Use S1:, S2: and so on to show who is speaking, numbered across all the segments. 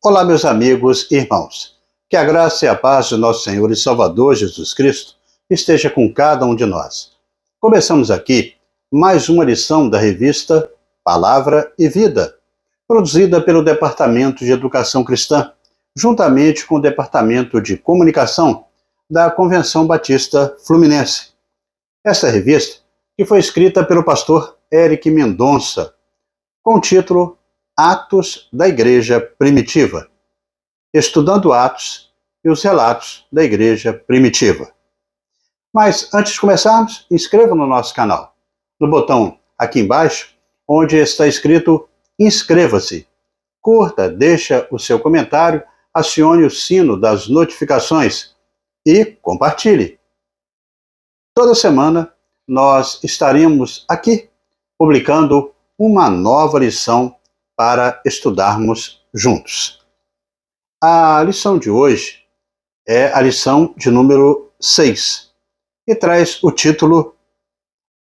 S1: Olá, meus amigos e irmãos. Que a graça e a paz de nosso Senhor e Salvador Jesus Cristo esteja com cada um de nós. Começamos aqui mais uma lição da revista Palavra e Vida, produzida pelo Departamento de Educação Cristã, juntamente com o Departamento de Comunicação da Convenção Batista Fluminense. Esta revista, que foi escrita pelo pastor Eric Mendonça, com o título Atos da Igreja Primitiva, estudando Atos e os relatos da Igreja Primitiva. Mas antes de começarmos, inscreva no nosso canal, no botão aqui embaixo, onde está escrito Inscreva-se. Curta, deixa o seu comentário, acione o sino das notificações e compartilhe. Toda semana nós estaremos aqui publicando uma nova lição para estudarmos juntos. A lição de hoje é a lição de número 6 e traz o título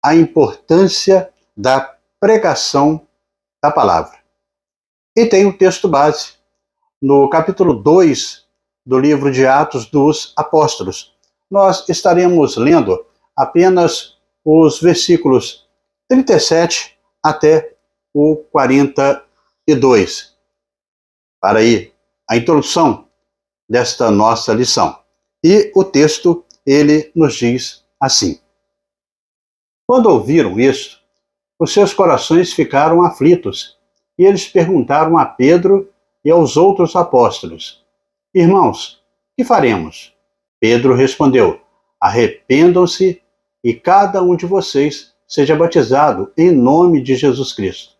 S1: A Importância da Pregação da Palavra. E tem o texto base no capítulo 2 do livro de Atos dos Apóstolos. Nós estaremos lendo apenas os versículos 37 até o 42. Para aí, a introdução desta nossa lição. E o texto, ele nos diz assim: Quando ouviram isso, os seus corações ficaram aflitos, e eles perguntaram a Pedro e aos outros apóstolos: Irmãos, que faremos? Pedro respondeu: Arrependam-se e cada um de vocês seja batizado em nome de Jesus Cristo,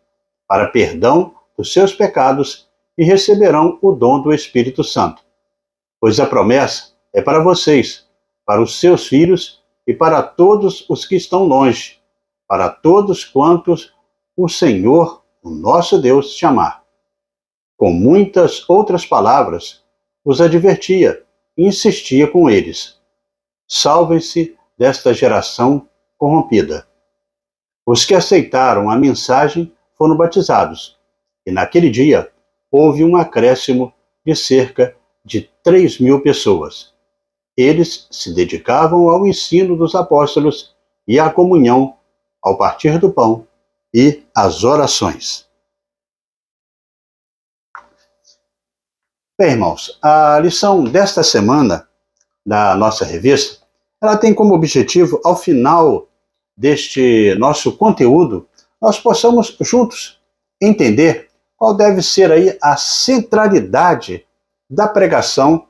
S1: para perdão dos seus pecados, e receberão o dom do Espírito Santo. Pois a promessa é para vocês, para os seus filhos e para todos os que estão longe, para todos quantos o Senhor, o nosso Deus, chamar. Com muitas outras palavras, os advertia e insistia com eles: Salvem-se desta geração corrompida. Os que aceitaram a mensagem foram batizados, e naquele dia houve um acréscimo de cerca de 3.000 pessoas. Eles se dedicavam ao ensino dos apóstolos e à comunhão, ao partir do pão e às orações. Bem, irmãos, a lição desta semana da nossa revista, ela tem como objetivo, ao final deste nosso conteúdo, nós possamos juntos entender qual deve ser aí a centralidade da pregação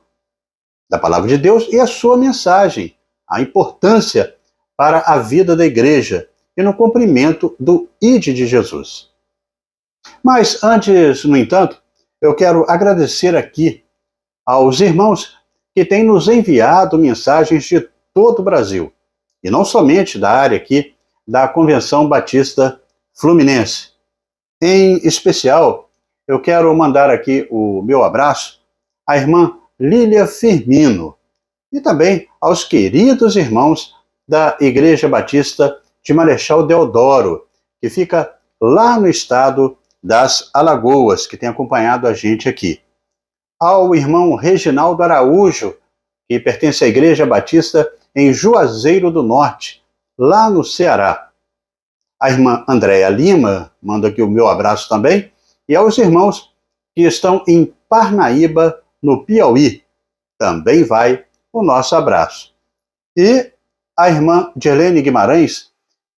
S1: da Palavra de Deus e a sua mensagem, a importância para a vida da igreja e no cumprimento do Ide de Jesus. Mas antes, no entanto, eu quero agradecer aqui aos irmãos que têm nos enviado mensagens de todo o Brasil, e não somente da área aqui da Convenção Batista Fluminense. Em especial, eu quero mandar aqui o meu abraço à irmã Lília Firmino e também aos queridos irmãos da Igreja Batista de Marechal Deodoro, que fica lá no estado das Alagoas, que tem acompanhado a gente aqui. Ao irmão Reginaldo Araújo, que pertence à Igreja Batista em Juazeiro do Norte, lá no Ceará. A irmã Andréa Lima, manda aqui o meu abraço também, e aos irmãos que estão em Parnaíba, no Piauí, também vai o nosso abraço. E a irmã Gelene Guimarães,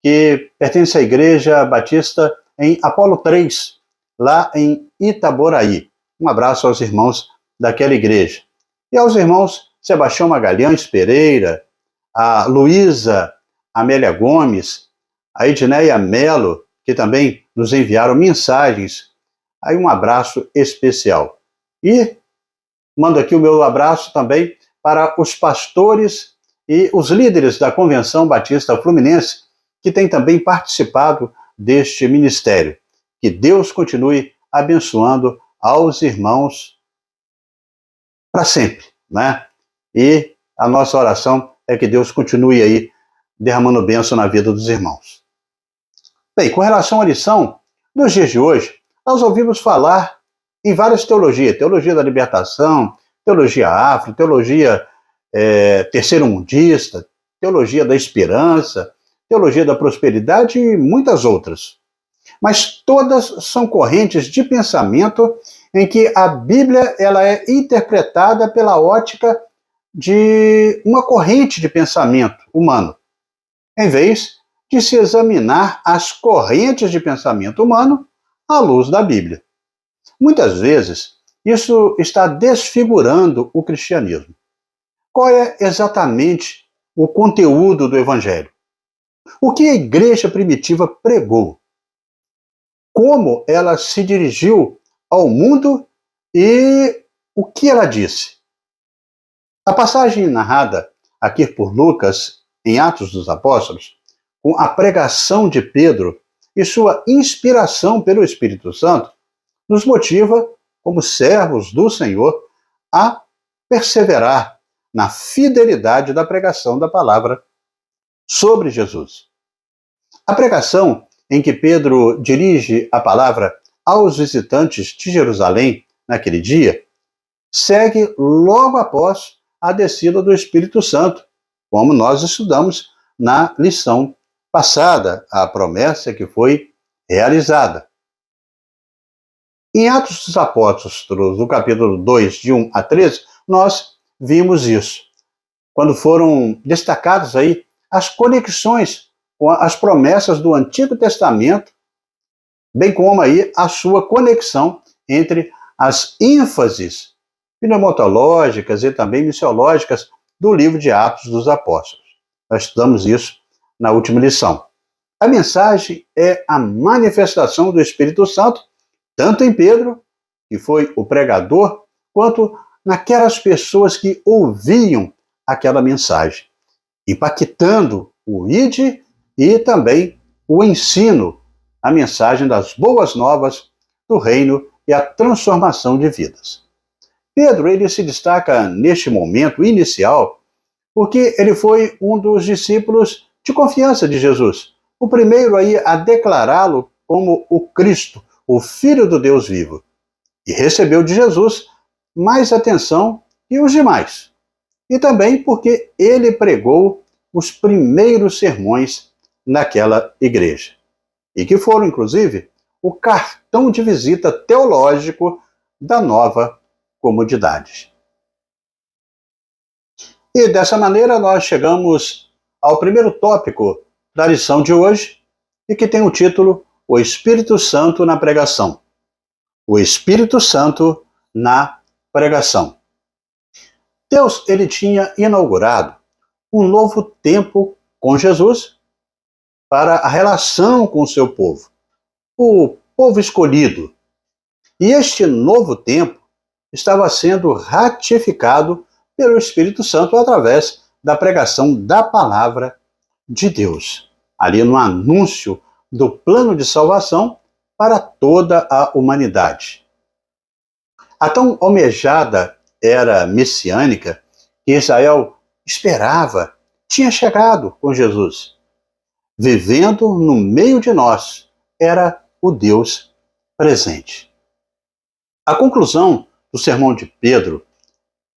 S1: que pertence à Igreja Batista em Apolo 3, lá em Itaboraí. Um abraço aos irmãos daquela igreja. E aos irmãos Sebastião Magalhães Pereira, a Luísa Amélia Gomes, a Edneia Melo, que também nos enviaram mensagens. Aí um abraço especial. E mando aqui o meu abraço também para os pastores e os líderes da Convenção Batista Fluminense, que têm também participado deste ministério. Que Deus continue abençoando aos irmãos para sempre, né? E a nossa oração é que Deus continue aí derramando bênção na vida dos irmãos. Bem, com relação à lição, nos dias de hoje, nós ouvimos falar em várias teologias, teologia da libertação, teologia afro, teologia terceiro-mundista, teologia da esperança, teologia da prosperidade e muitas outras. Mas todas são correntes de pensamento em que a Bíblia ela é interpretada pela ótica de uma corrente de pensamento humano, em vez de se examinar as correntes de pensamento humano à luz da Bíblia. Muitas vezes, isso está desfigurando o cristianismo. Qual é exatamente o conteúdo do Evangelho? O que a igreja primitiva pregou? Como ela se dirigiu ao mundo e o que ela disse? A passagem narrada aqui por Lucas, em Atos dos Apóstolos, com a pregação de Pedro e sua inspiração pelo Espírito Santo, nos motiva, como servos do Senhor, a perseverar na fidelidade da pregação da palavra sobre Jesus. A pregação em que Pedro dirige a palavra aos visitantes de Jerusalém naquele dia segue logo após a descida do Espírito Santo, como nós estudamos na lição passada, a promessa que foi realizada. Em Atos dos Apóstolos, no capítulo 2, de 1 a 13, nós vimos isso, quando foram destacadas aí as conexões com as promessas do Antigo Testamento, bem como aí a sua conexão entre as ênfases pneumatológicas e também missiológicas do livro de Atos dos Apóstolos. Nós estudamos isso na última lição. A mensagem é a manifestação do Espírito Santo, tanto em Pedro, que foi o pregador, quanto naquelas pessoas que ouviam aquela mensagem, impactando o ide e também o ensino, a mensagem das boas novas do reino e a transformação de vidas. Pedro, ele se destaca neste momento inicial porque ele foi um dos discípulos de confiança de Jesus, o primeiro aí a declará-lo como o Cristo, o Filho do Deus vivo, e recebeu de Jesus mais atenção que os demais. E também porque ele pregou os primeiros sermões naquela igreja, e que foram, inclusive, o cartão de visita teológico da nova comunidade. E dessa maneira nós chegamos ao primeiro tópico da lição de hoje, e que tem o título O Espírito Santo na Pregação. O Espírito Santo na Pregação. Deus, ele tinha inaugurado um novo tempo com Jesus para a relação com o seu povo, o povo escolhido. E este novo tempo estava sendo ratificado pelo Espírito Santo através da pregação da palavra de Deus, ali no anúncio do plano de salvação para toda a humanidade. A tão almejada era messiânica que Israel esperava tinha chegado com Jesus. Vivendo no meio de nós, era o Deus presente. A conclusão do sermão de Pedro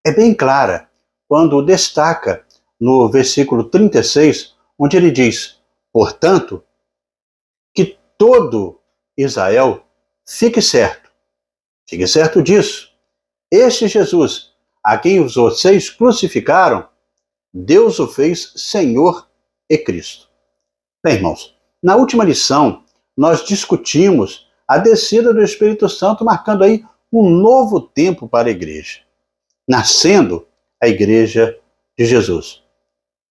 S1: é bem clara quando destaca no versículo 36, onde ele diz: portanto, que todo Israel fique certo disso. Este Jesus, a quem vocês crucificaram, Deus o fez Senhor e Cristo. Bem, irmãos, na última lição, nós discutimos a descida do Espírito Santo, marcando aí um novo tempo para a igreja, nascendo a igreja de Jesus.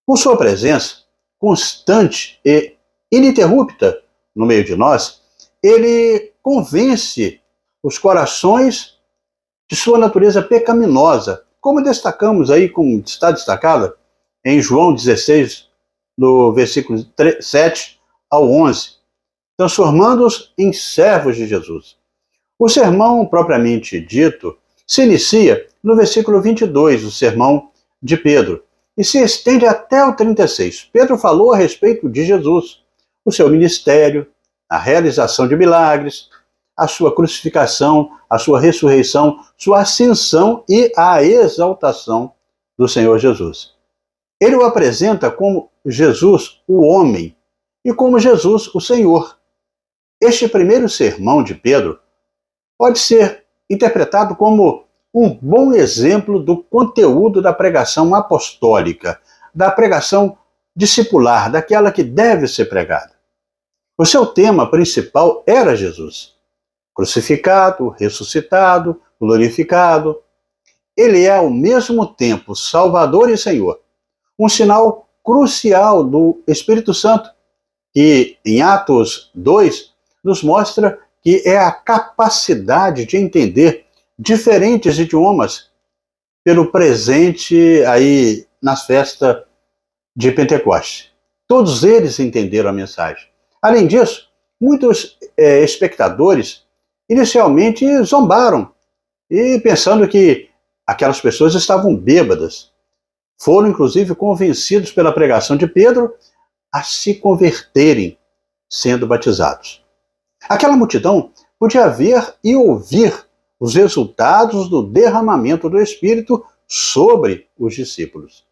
S1: Com sua presença constante e ininterrupta no meio de nós, ele convence os corações de sua natureza pecaminosa, como destacamos aí, como está destacado em João 16, no versículo 7 ao 11, transformando-os em servos de Jesus. O sermão propriamente dito se inicia no versículo 22, o sermão de Pedro, e se estende até o 36. Pedro falou a respeito de Jesus, o seu ministério, a realização de milagres, a sua crucificação, a sua ressurreição, sua ascensão e a exaltação do Senhor Jesus. Ele o apresenta como Jesus, o homem, e como Jesus, o Senhor. Este primeiro sermão de Pedro pode ser interpretado como um bom exemplo do conteúdo da pregação apostólica, da pregação discipular, daquela que deve ser pregada. O seu tema principal era Jesus, crucificado, ressuscitado, glorificado. Ele é ao mesmo tempo Salvador e Senhor, um sinal crucial do Espírito Santo, que em Atos 2 nos mostra que é a capacidade de entender diferentes idiomas pelo presente aí na festa de Pentecoste. Todos eles entenderam a mensagem. Além disso, muitos espectadores inicialmente zombaram e pensando que aquelas pessoas estavam bêbadas. Foram inclusive convencidos pela pregação de Pedro a se converterem, sendo batizados. Aquela multidão podia ver e ouvir os resultados do derramamento do Espírito sobre os discípulos.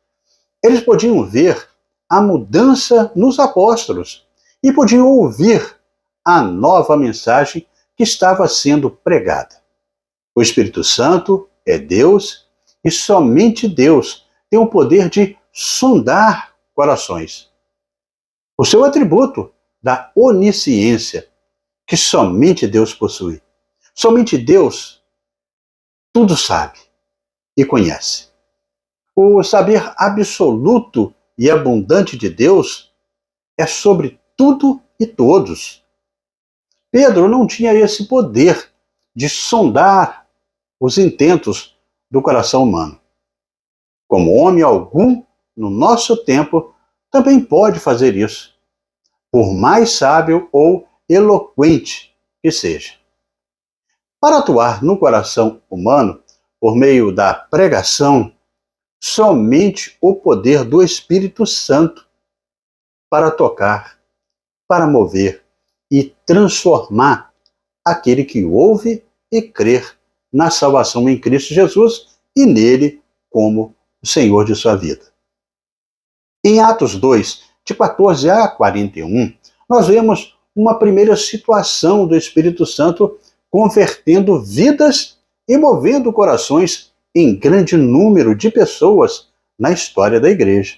S1: Eles podiam ver a mudança nos apóstolos e podiam ouvir a nova mensagem que estava sendo pregada. O Espírito Santo é Deus e somente Deus tem o poder de sondar corações. O seu atributo da onisciência, que somente Deus possui. Somente Deus tudo sabe e conhece. O saber absoluto e abundante de Deus é sobre tudo e todos. Pedro não tinha esse poder de sondar os intentos do coração humano. Como homem algum, no nosso tempo, também pode fazer isso, por mais sábio ou eloquente que seja. Para atuar no coração humano, por meio da pregação, somente o poder do Espírito Santo para tocar, para mover e transformar aquele que ouve e crer na salvação em Cristo Jesus e nele como o Senhor de sua vida. Em Atos 2, de 14 a 41, nós vemos uma primeira situação do Espírito Santo convertendo vidas e movendo corações em grande número de pessoas na história da igreja.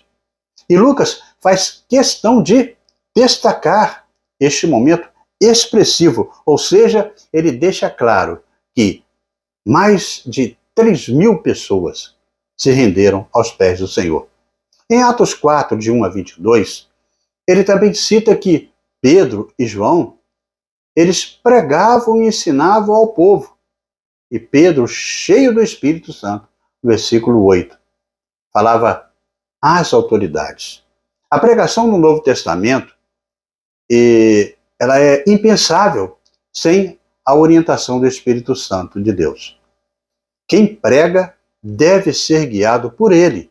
S1: E Lucas faz questão de destacar este momento expressivo, ou seja, ele deixa claro que mais de 3.000 pessoas se renderam aos pés do Senhor. Em Atos 4, de 1 a 22, ele também cita que Pedro e João, eles pregavam e ensinavam ao povo. E Pedro, cheio do Espírito Santo, versículo 8, falava às autoridades. A pregação no Novo Testamento, ela é impensável sem a orientação do Espírito Santo de Deus. Quem prega deve ser guiado por ele.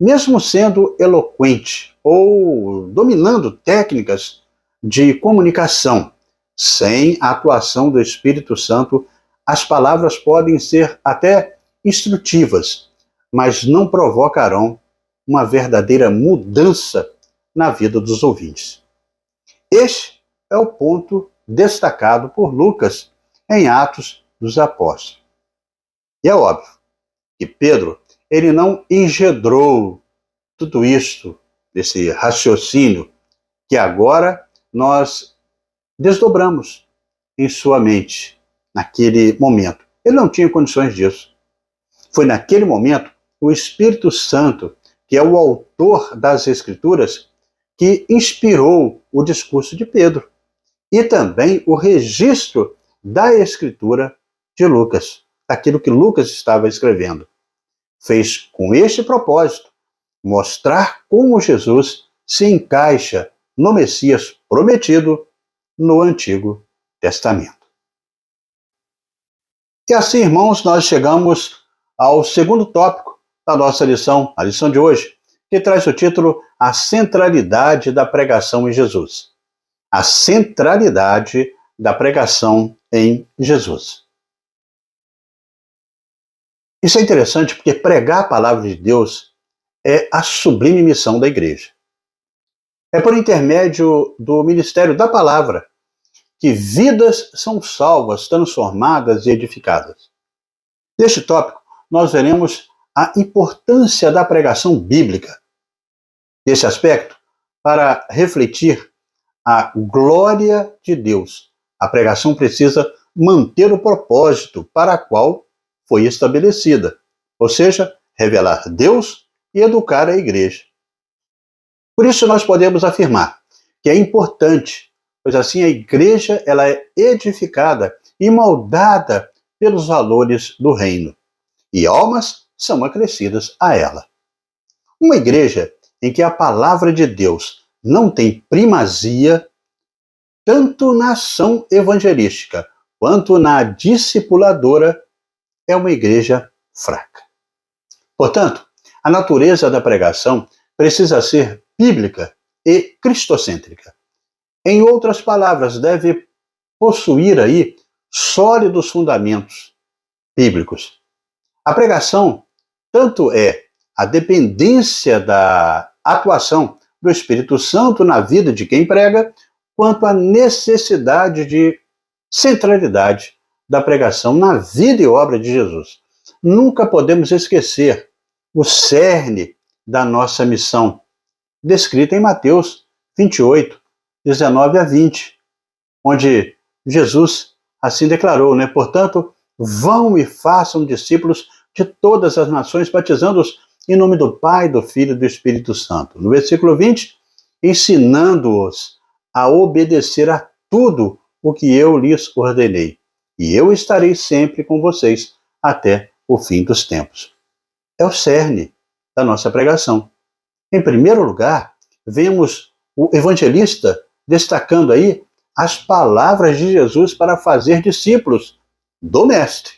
S1: Mesmo sendo eloquente ou dominando técnicas de comunicação, sem a atuação do Espírito Santo, as palavras podem ser até instrutivas, mas não provocarão uma verdadeira mudança na vida dos ouvintes. Este é o ponto destacado por Lucas em Atos dos Apóstolos. E é óbvio que Pedro, ele não engendrou tudo isto, esse raciocínio, que agora nós desdobramos em sua mente, naquele momento. Ele não tinha condições disso. Foi naquele momento o Espírito Santo, que é o autor das Escrituras, que inspirou o discurso de Pedro e também o registro da Escritura de Lucas, daquilo que Lucas estava escrevendo. Fez com este propósito mostrar como Jesus se encaixa no Messias prometido no Antigo Testamento. E assim, irmãos, nós chegamos ao segundo tópico da nossa lição, a lição de hoje, que traz o título A Centralidade da Pregação em Jesus. A centralidade da pregação em Jesus. Isso é interessante porque pregar a palavra de Deus é a sublime missão da igreja. É por intermédio do ministério da palavra que vidas são salvas, transformadas e edificadas. Neste tópico, nós veremos a importância da pregação bíblica. Nesse aspecto, para refletir a glória de Deus, a pregação precisa manter o propósito para o qual foi estabelecida, ou seja, revelar Deus e educar a igreja. Por isso nós podemos afirmar que é importante, pois assim a igreja ela é edificada e moldada pelos valores do reino, e almas são acrescidas a ela. Uma igreja em que a palavra de Deus não tem primazia, tanto na ação evangelística quanto na discipuladora, é uma igreja fraca. Portanto, a natureza da pregação precisa ser bíblica e cristocêntrica. Em outras palavras, deve possuir aí sólidos fundamentos bíblicos. A pregação tanto é a dependência da atuação do Espírito Santo na vida de quem prega, quanto a necessidade de centralidade da pregação na vida e obra de Jesus. Nunca podemos esquecer o cerne da nossa missão, descrita em Mateus 28, 19 a 20, onde Jesus assim declarou, Portanto, vão e façam discípulos de todas as nações, batizando-os em nome do Pai, do Filho e do Espírito Santo. No versículo 20, ensinando-os a obedecer a tudo o que eu lhes ordenei. E eu estarei sempre com vocês até o fim dos tempos. É o cerne da nossa pregação. Em primeiro lugar, vemos o evangelista destacando aí as palavras de Jesus para fazer discípulos do Mestre,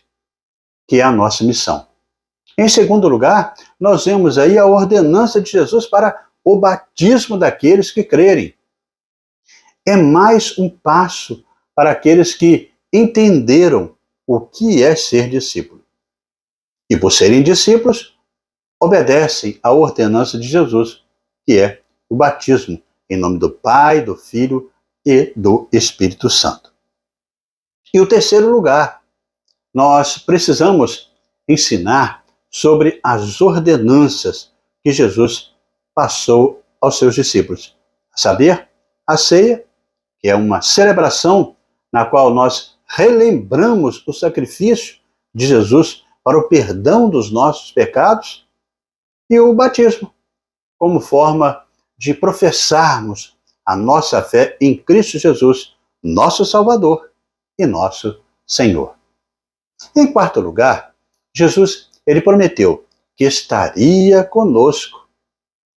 S1: que é a nossa missão. Em segundo lugar, nós vemos aí a ordenança de Jesus para o batismo daqueles que crerem. É mais um passo para aqueles que entenderam o que é ser discípulo. E por serem discípulos, obedecem à ordenança de Jesus, que é o batismo em nome do Pai, do Filho e do Espírito Santo. E o terceiro lugar, nós precisamos ensinar sobre as ordenanças que Jesus passou aos seus discípulos. A saber, a ceia, que é uma celebração na qual nós relembramos o sacrifício de Jesus para o perdão dos nossos pecados, e o batismo, como forma de professarmos a nossa fé em Cristo Jesus, nosso Salvador e nosso Senhor. Em quarto lugar, Jesus ele prometeu que estaria conosco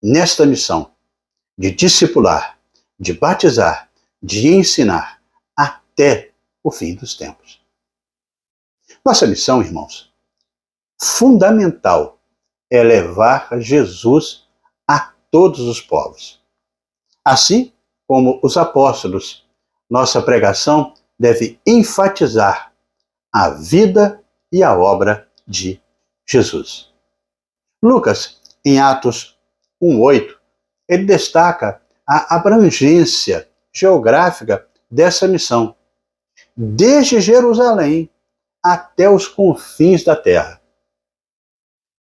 S1: nesta missão de discipular, de batizar, de ensinar até o fim dos tempos. Nossa missão, irmãos, fundamental é levar Jesus a todos os povos. Assim como os apóstolos, nossa pregação deve enfatizar a vida e a obra de Jesus. Lucas, em Atos 1:8, ele destaca a abrangência geográfica dessa missão, desde Jerusalém até os confins da terra.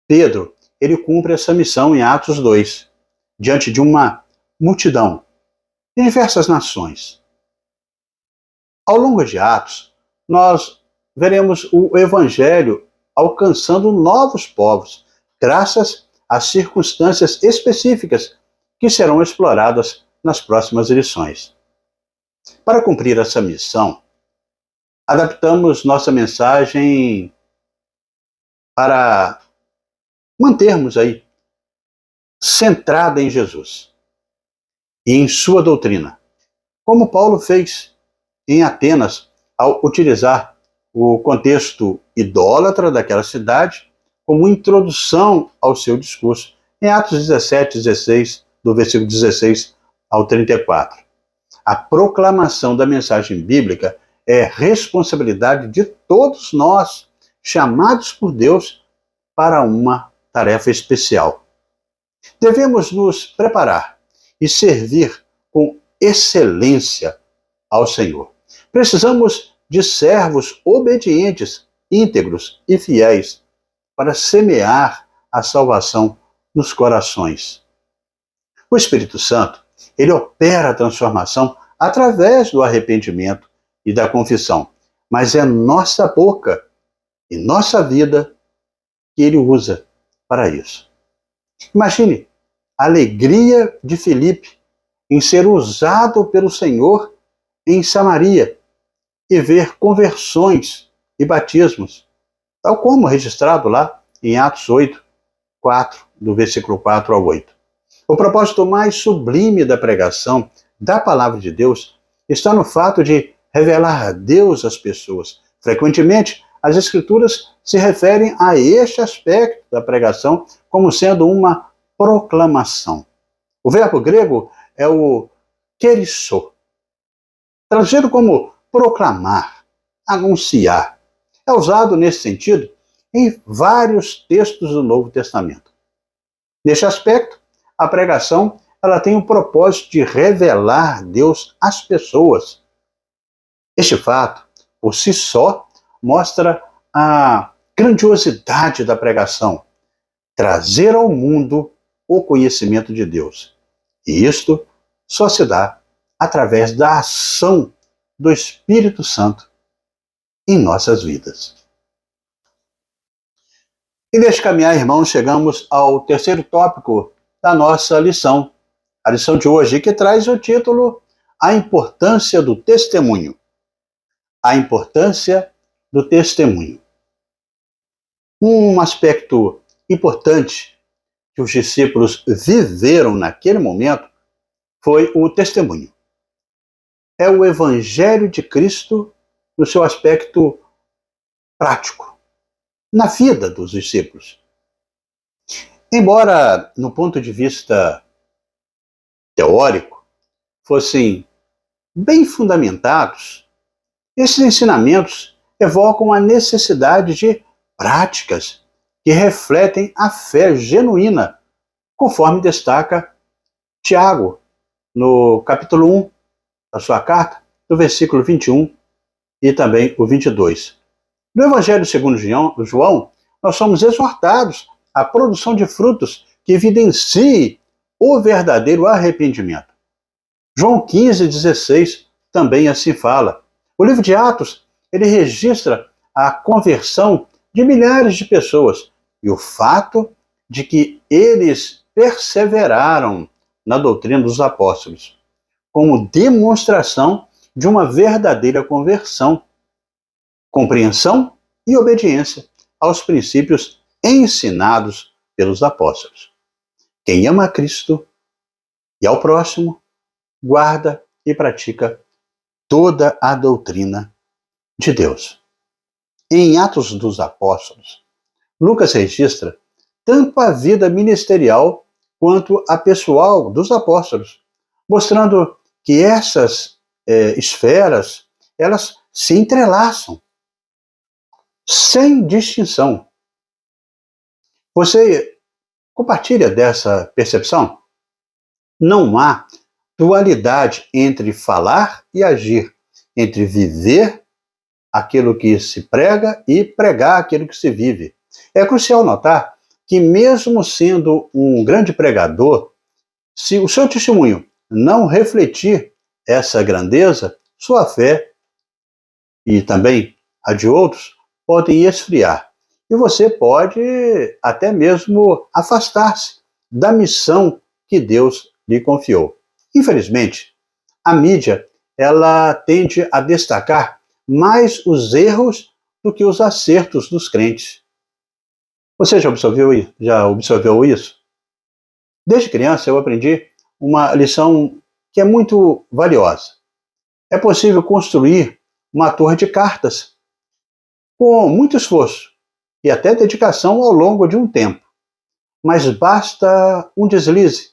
S1: Pedro, ele cumpre essa missão em Atos 2, diante de uma multidão de diversas nações. Ao longo de Atos, nós veremos o Evangelho alcançando novos povos, graças às circunstâncias específicas que serão exploradas nas próximas lições. Para cumprir essa missão, adaptamos nossa mensagem para mantermos aí centrada em Jesus e em sua doutrina, como Paulo fez em Atenas ao utilizar o contexto idólatra daquela cidade como introdução ao seu discurso, em Atos 17:16, do versículo 16 ao 34. A proclamação da mensagem bíblica é responsabilidade de todos nós, chamados por Deus para uma tarefa especial. Devemos nos preparar e servir com excelência ao Senhor. Precisamos de servos obedientes, íntegros e fiéis para semear a salvação nos corações. O Espírito Santo, ele opera a transformação através do arrependimento e da confissão, mas é nossa boca e nossa vida que ele usa para isso. Imagine a alegria de Filipe em ser usado pelo Senhor em Samaria e ver conversões e batismos, tal como registrado lá em Atos 8, 4, do versículo 4 ao 8. O propósito mais sublime da pregação da palavra de Deus está no fato de revelar a Deus às pessoas. Frequentemente, as Escrituras se referem a este aspecto da pregação como sendo uma proclamação. O verbo grego é o kerisso, traduzido como proclamar, anunciar. É usado nesse sentido em vários textos do Novo Testamento. Neste aspecto, a pregação ela tem o propósito de revelar Deus às pessoas. Este fato, por si só, mostra a grandiosidade da pregação, trazer ao mundo o conhecimento de Deus. E isto só se dá através da ação do Espírito Santo em nossas vidas. E neste caminhar, irmãos, chegamos ao terceiro tópico da nossa lição. A lição de hoje que traz o título A Importância do Testemunho. A importância do testemunho. Um aspecto importante que os discípulos viveram naquele momento foi o testemunho. É o Evangelho de Cristo no seu aspecto prático, na vida dos discípulos. Embora, no ponto de vista teórico, fossem bem fundamentados, esses ensinamentos evocam a necessidade de práticas que refletem a fé genuína, conforme destaca Tiago, no capítulo 1 da sua carta, no versículo 21 e também o 22. No Evangelho segundo João, nós somos exortados à produção de frutos que evidenciem o verdadeiro arrependimento. João 15,16 também assim fala. O livro de Atos, ele registra a conversão de milhares de pessoas e o fato de que eles perseveraram na doutrina dos apóstolos, como demonstração de uma verdadeira conversão, compreensão e obediência aos princípios ensinados pelos apóstolos. Quem ama a Cristo e ao próximo, guarda e pratica toda a doutrina de Deus. Em Atos dos Apóstolos, Lucas registra tanto a vida ministerial quanto a pessoal dos apóstolos, mostrando que essas esferas, elas se entrelaçam, sem distinção. Você compartilha dessa percepção? Não há dualidade entre falar e agir, entre viver aquilo que se prega e pregar aquilo que se vive. É crucial notar que, mesmo sendo um grande pregador, se o seu testemunho não refletir essa grandeza, sua fé e também a de outros podem esfriar. E você pode até mesmo afastar-se da missão que Deus lhe confiou. Infelizmente, a mídia ela tende a destacar mais os erros do que os acertos dos crentes. Você já observou isso? Desde criança eu aprendi uma lição que é muito valiosa. É possível construir uma torre de cartas com muito esforço e até dedicação ao longo de um tempo, mas basta um deslize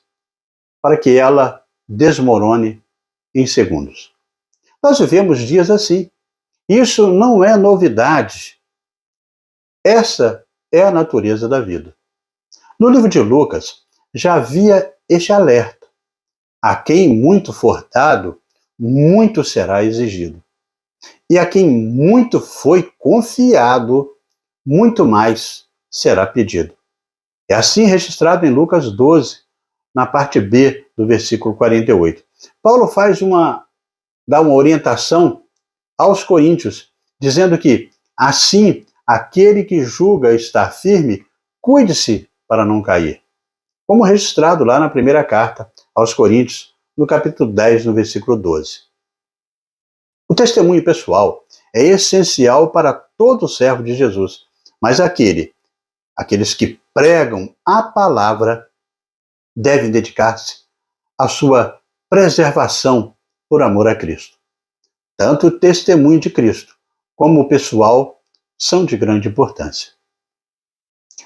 S1: para que ela desmorone em segundos. Nós vivemos dias assim, Isso não é novidade. Essa é a natureza da vida. No livro de Lucas, já havia este alerta: a quem muito for dado, muito será exigido. E a quem muito foi confiado, muito mais será pedido. É assim registrado em Lucas 12, na parte B do versículo 48. Paulo dá uma orientação aos coríntios, dizendo que, assim, aquele que julga estar firme, cuide-se para não cair. Como registrado lá na primeira carta aos Coríntios, no capítulo 10, no versículo 12. O testemunho pessoal é essencial para todo servo de Jesus, mas aqueles que pregam a palavra devem dedicar-se à sua preservação por amor a Cristo. Tanto o testemunho de Cristo como o pessoal são de grande importância.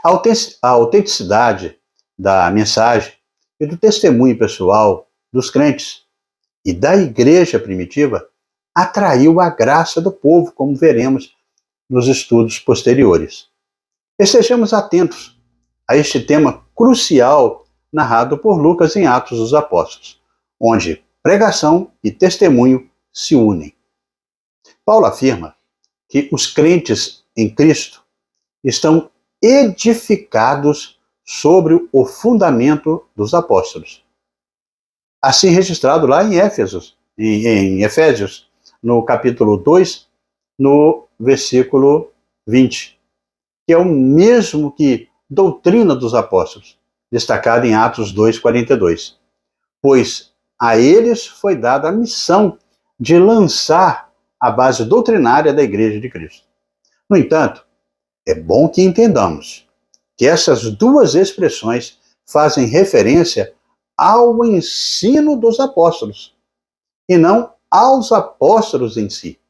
S1: A autenticidade da mensagem e do testemunho pessoal dos crentes e da igreja primitiva atraiu a graça do povo, como veremos nos estudos posteriores. Estejamos atentos a este tema crucial narrado por Lucas em Atos dos Apóstolos, onde pregação e testemunho se unem. Paulo afirma que os crentes em Cristo estão edificados sobre o fundamento dos apóstolos. Assim registrado lá em Efésios, no capítulo 2, no versículo 20, que é o mesmo que doutrina dos apóstolos, destacado em Atos 2:42. Pois a eles foi dada a missão de lançar a base doutrinária da Igreja de Cristo. No entanto, é bom que entendamos que essas duas expressões fazem referência ao ensino dos apóstolos e não aos apóstolos em si.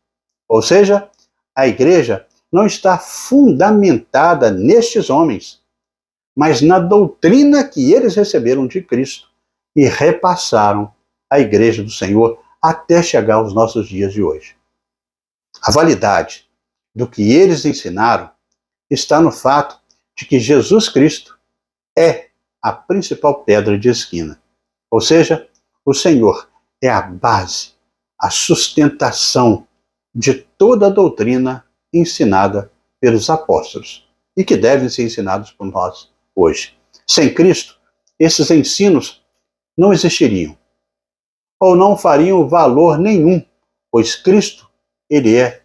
S1: Ou seja, a igreja não está fundamentada nestes homens, mas na doutrina que eles receberam de Cristo e repassaram à igreja do Senhor até chegar aos nossos dias de hoje. A validade do que eles ensinaram está no fato de que Jesus Cristo é a principal pedra de esquina. Ou seja, o Senhor é a base, a sustentação de toda a doutrina ensinada pelos apóstolos e que devem ser ensinados por nós hoje. Sem Cristo, esses ensinos não existiriam ou não fariam valor nenhum, pois Cristo, ele é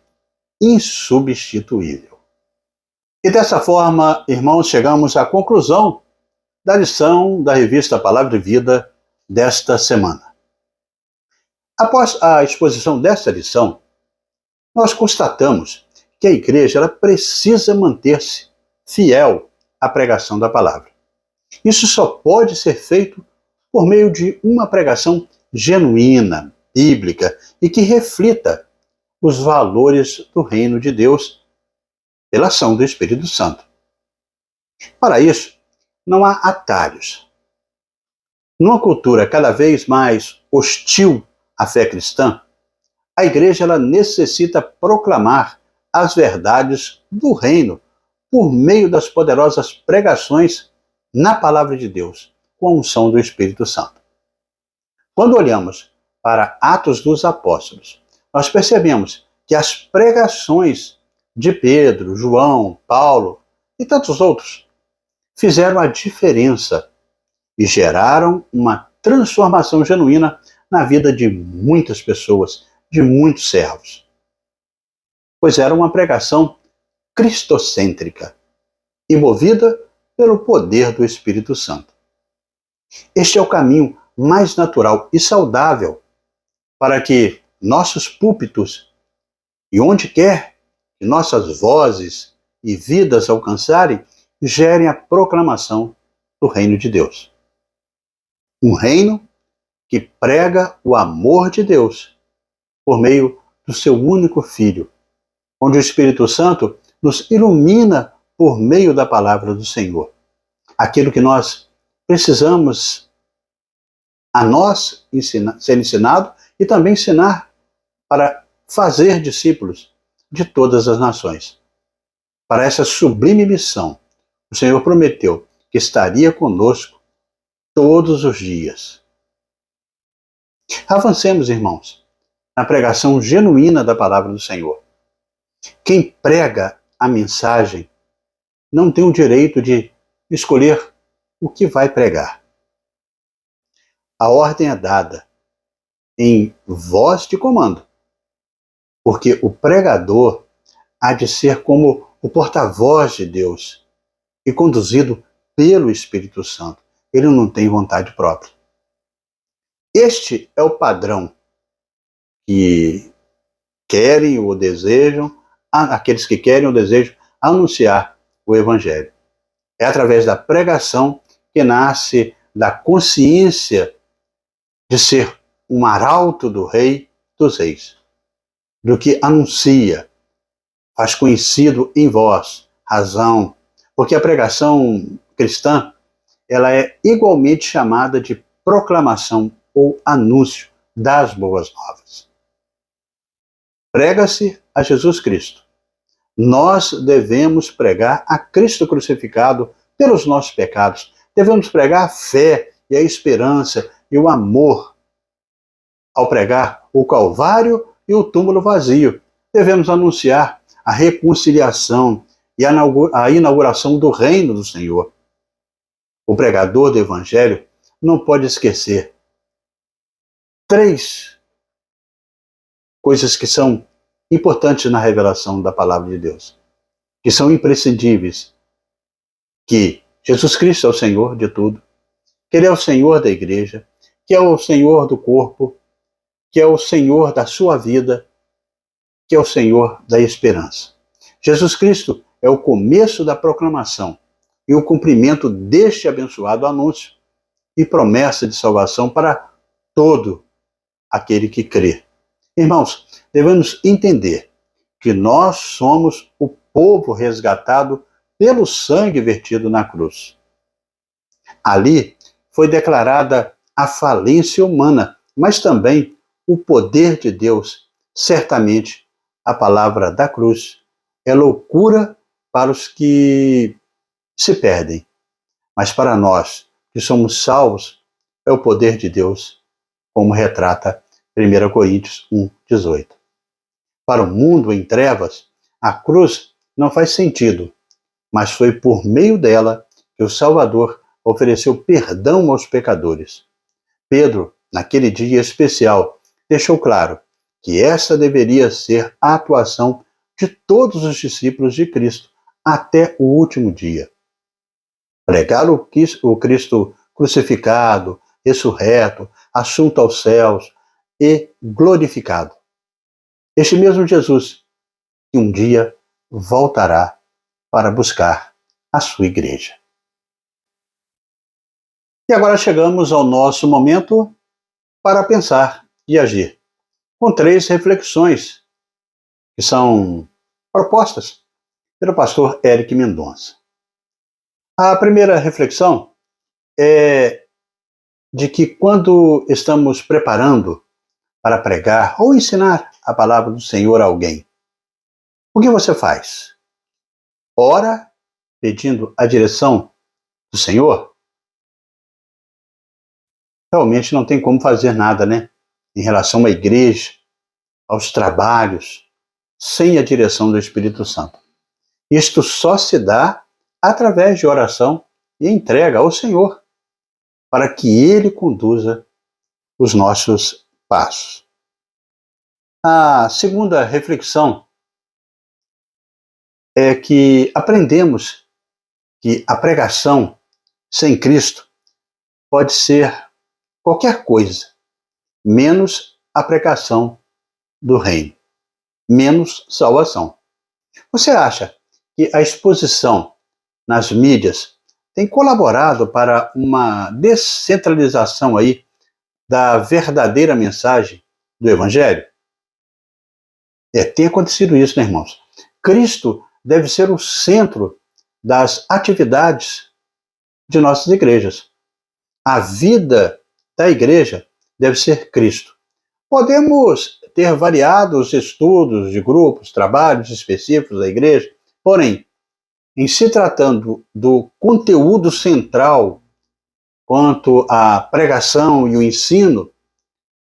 S1: insubstituível. E dessa forma, irmãos, chegamos à conclusão da lição da revista Palavra e Vida desta semana. Após a exposição desta lição, nós constatamos que a igreja ela precisa manter-se fiel à pregação da palavra. Isso só pode ser feito por meio de uma pregação genuína, bíblica e que reflita os valores do reino de Deus pela ação do Espírito Santo. Para isso, não há atalhos. Numa cultura cada vez mais hostil à fé cristã, a igreja ela necessita proclamar as verdades do reino por meio das poderosas pregações na palavra de Deus, com a unção do Espírito Santo. Quando olhamos para Atos dos Apóstolos, nós percebemos que as pregações de Pedro, João, Paulo e tantos outros fizeram a diferença e geraram uma transformação genuína na vida de muitas pessoas, de muitos servos. Pois era uma pregação cristocêntrica e movida pelo poder do Espírito Santo. Este é o caminho mais natural e saudável para que nossos púlpitos e onde quer que nossas vozes e vidas alcançarem, gerem a proclamação do reino de Deus. Um reino que prega o amor de Deus por meio do seu único Filho, onde o Espírito Santo nos ilumina por meio da palavra do Senhor. Aquilo que nós precisamos a nós ser ensinado e também ensinar para fazer discípulos de todas as nações. Para essa sublime missão, o Senhor prometeu que estaria conosco todos os dias. Avancemos, irmãos, na pregação genuína da palavra do Senhor. Quem prega a mensagem não tem o direito de escolher o que vai pregar. A ordem é dada em voz de comando, porque o pregador há de ser como o porta-voz de Deus e conduzido pelo Espírito Santo. Ele não tem vontade própria. Este é o padrão que querem ou desejam, aqueles que querem ou desejam anunciar o Evangelho. É através da pregação que nasce da consciência de ser um arauto do Rei dos Reis, do que anuncia, faz conhecido em vós, razão, porque a pregação cristã ela é igualmente chamada de proclamação ou anúncio das boas novas. Prega-se a Jesus Cristo. Nós devemos pregar a Cristo crucificado pelos nossos pecados. Devemos pregar a fé e a esperança e o amor. Ao pregar o Calvário e o túmulo vazio, devemos anunciar a reconciliação e a inauguração do reino do Senhor. O pregador do Evangelho não pode esquecer 3 coisas que são importantes na revelação da palavra de Deus, que são imprescindíveis: que Jesus Cristo é o Senhor de tudo, que Ele é o Senhor da igreja, que é o Senhor do corpo, que é o Senhor da sua vida, que é o Senhor da esperança. Jesus Cristo é o começo da proclamação e o cumprimento deste abençoado anúncio e promessa de salvação para todo aquele que crê. Irmãos, devemos entender que nós somos o povo resgatado pelo sangue vertido na cruz. Ali foi declarada a falência humana, mas também o poder de Deus. Certamente, a palavra da cruz é loucura para os que se perdem, mas para nós que somos salvos, é o poder de Deus, como retrata 1 Coríntios 1,18. Para o mundo em trevas, a cruz não faz sentido, mas foi por meio dela que o Salvador ofereceu perdão aos pecadores. Pedro, naquele dia especial, deixou claro que essa deveria ser a atuação de todos os discípulos de Cristo até o último dia. Pregar o Cristo crucificado, ressurreto, assunto aos céus e glorificado. Este mesmo Jesus que um dia voltará para buscar a sua igreja. E agora chegamos ao nosso momento para pensar e agir, com 3 reflexões que são propostas pelo pastor Eric Mendonça. A primeira reflexão é de que quando estamos preparando para pregar ou ensinar a palavra do Senhor a alguém, o que você faz? Ora pedindo a direção do Senhor? Realmente não tem como fazer nada, né? Em relação à igreja, aos trabalhos, sem a direção do Espírito Santo. Isto só se dá através de oração e entrega ao Senhor, para que Ele conduza os nossos passos. A segunda reflexão é que aprendemos que a pregação sem Cristo pode ser qualquer coisa, menos a pregação do reino, menos salvação. Você acha que a exposição nas mídias tem colaborado para uma descentralização aí da verdadeira mensagem do Evangelho? Tem acontecido isso, né, irmãos? Cristo deve ser o centro das atividades de nossas igrejas. A vida da igreja deve ser Cristo. Podemos ter variados estudos de grupos, trabalhos específicos da igreja, porém, em se tratando do conteúdo central quanto à pregação e o ensino,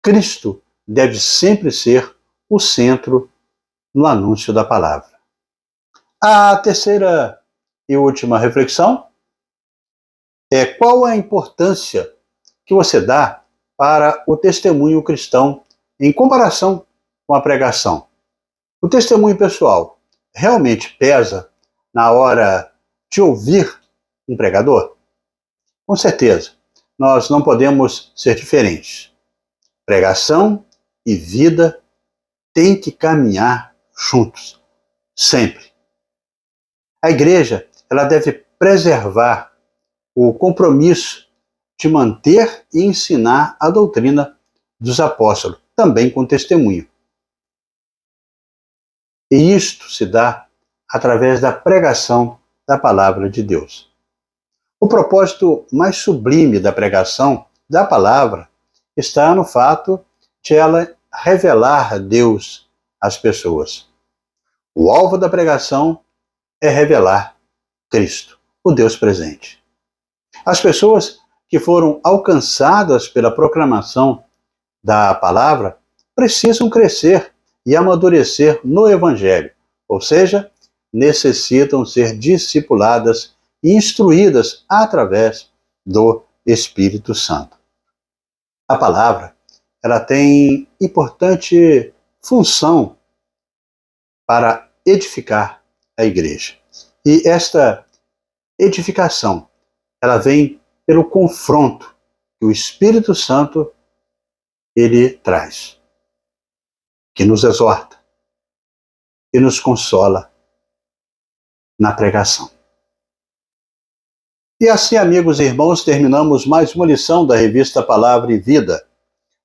S1: Cristo deve sempre ser o centro no anúncio da palavra. A terceira e última reflexão é qual a importância que você dá para o testemunho cristão em comparação com a pregação. O testemunho pessoal realmente pesa na hora de ouvir um pregador? Com certeza, nós não podemos ser diferentes. Pregação e vida têm que caminhar juntos, sempre. A igreja, ela deve preservar o compromisso de manter e ensinar a doutrina dos apóstolos, também com testemunho. E isto se dá através da pregação da palavra de Deus. O propósito mais sublime da pregação da palavra está no fato de ela revelar Deus às pessoas. O alvo da pregação é revelar Cristo, o Deus presente. As pessoas que foram alcançadas pela proclamação da palavra precisam crescer e amadurecer no Evangelho, ou seja, necessitam ser discipuladas e instruídas através do Espírito Santo. A palavra, ela tem importante função para edificar a igreja. E esta edificação, ela vem pelo confronto que o Espírito Santo ele traz, que nos exorta e nos consola na pregação. E assim, amigos e irmãos, terminamos mais uma lição da revista Palavra e Vida.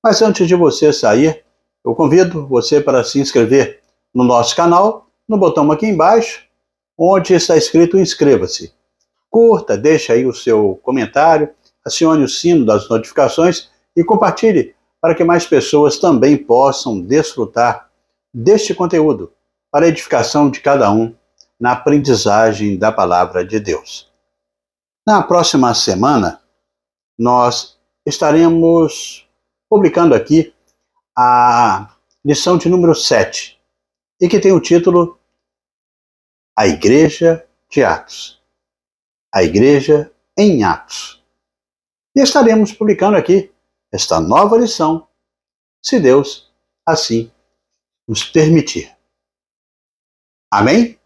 S1: Mas antes de você sair, eu convido você para se inscrever no nosso canal, no botão aqui embaixo, onde está escrito inscreva-se. Curta, deixe aí o seu comentário, acione o sino das notificações e compartilhe para que mais pessoas também possam desfrutar deste conteúdo para a edificação de cada um na aprendizagem da palavra de Deus. Na próxima semana, nós estaremos publicando aqui a lição de número 7, e que tem o título A Igreja de Atos. A Igreja em Atos. E estaremos publicando aqui esta nova lição, se Deus assim nos permitir. Amém?